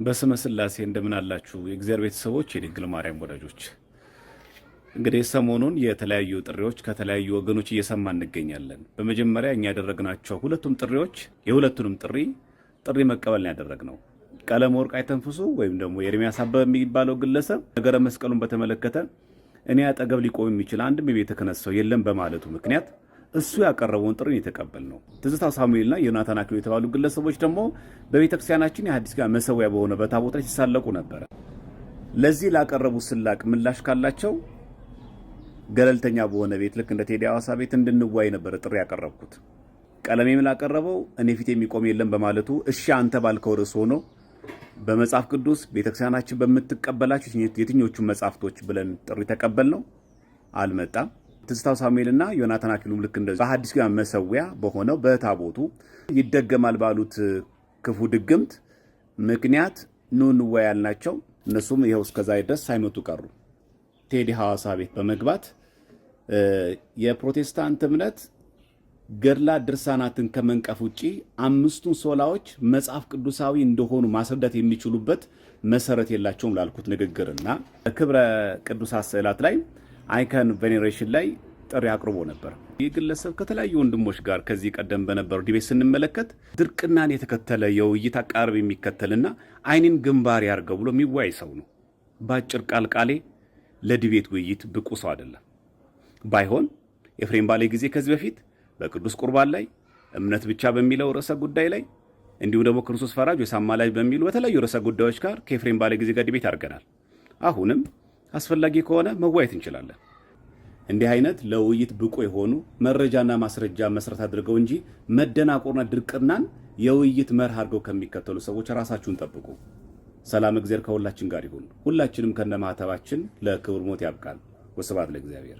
በስመ ሥላሴ እንደምን አላችሁ የእግዚአብሔር ቤተሰቦች የድንግል ማርያም ወዳጆች። እንግዲህ ሰሞኑን የተለያዩ ጥሪዎች ከተለያዩ ወገኖች እየሰማን እንገኛለን። በመጀመሪያ እኛ ያደረግናቸው ሁለቱም ጥሪዎች የሁለቱንም ጥሪ መቀበልን ያደረግነው ቀለም ወርቅ አይተንፍሱ ወይም ደግሞ ኤርሚያስ አበበ የሚባለው ግለሰብ ነገረ መስቀሉን በተመለከተ እኔ አጠገብ ሊቆም የሚችል አንድም የቤተ ክህነት ሰው የለም በማለቱ ምክንያት እሱ ያቀረበውን ጥሪ የተቀበልነው። ትዝታ ሳሙኤልና ዮናታን አክሊሉ የተባሉ ግለሰቦች ደግሞ በቤተክርስቲያናችን የሐዲስ ኪዳን መሰዊያ በሆነ በታቦት ላይ ሲሳለቁ ነበር። ለዚህ ላቀረቡ ስላቅ ምላሽ ካላቸው ገለልተኛ በሆነ ቤት ልክ እንደ ቴዲ አዋሳ ቤት እንድንዋይ ነበር ጥሪ ያቀረብኩት። ቀለሜም ላቀረበው እኔ ፊት የሚቆም የለም በማለቱ እሺ አንተ ባልከው ርዕስ ሆኖ በመጽሐፍ ቅዱስ ቤተክርስቲያናችን በምትቀበላችሁ የትኞቹ መጽሐፍቶች ብለን ጥሪ ተቀበልነው። አልመጣም። ትዝታው ሳሙኤልና ዮናታን አክሊሉ ልክ እንደዚህ በሐዲስ ኪዳን መሰዊያ በሆነው በታቦቱ ይደገማል ባሉት ክፉ ድግምት ምክንያት ኑ እንወያይ ያልናቸው እነሱም ይኸው እስከዛሬ ድረስ ሳይመጡ ቀሩ። ቴዲ ሐዋሳ ቤት በመግባት የፕሮቴስታንት እምነት ገድላ ድርሳናትን ከመንቀፍ ውጪ አምስቱን ሶላዎች መጽሐፍ ቅዱሳዊ እንደሆኑ ማስረዳት የሚችሉበት መሰረት የላቸውም ላልኩት ንግግርና ክብረ ቅዱሳት ስዕላት ላይ አይከን ቬኔሬሽን ላይ ጥሪ አቅርቦ ነበር። ይህ ግለሰብ ከተለያዩ ወንድሞች ጋር ከዚህ ቀደም በነበረው ዲቤት ስንመለከት ድርቅናን የተከተለ የውይይት አቃርብ የሚከተልና አይንን ግንባር ያርገው ብሎ የሚወያይ ሰው ነው። ባጭር ቃሌ ለዲቤት ውይይት ብቁ ሰው አይደለም። ባይሆን ኤፍሬም ባለ ጊዜ ከዚህ በፊት በቅዱስ ቁርባን ላይ እምነት ብቻ በሚለው ርዕሰ ጉዳይ ላይ እንዲሁም ደግሞ ክርስቶስ ፈራጅ ወይ ሳማላጅ በሚሉ በተለያዩ ርዕሰ ጉዳዮች ጋር ከኤፍሬም ባለ ጊዜ ጋር ዲቤት አድርገናል። አሁንም አስፈላጊ ከሆነ መዋየት እንችላለን። እንዲህ አይነት ለውይይት ብቁ የሆኑ መረጃና ማስረጃ መሰረት አድርገው እንጂ መደናቆርና ድርቅናን የውይይት መርህ አድርገው ከሚከተሉ ሰዎች ራሳችሁን ጠብቁ። ሰላም እግዚአብሔር ከሁላችን ጋር ይሁን። ሁላችንም ከነማህተባችን ለክብር ሞት ያብቃን። ወስብሐት ለእግዚአብሔር።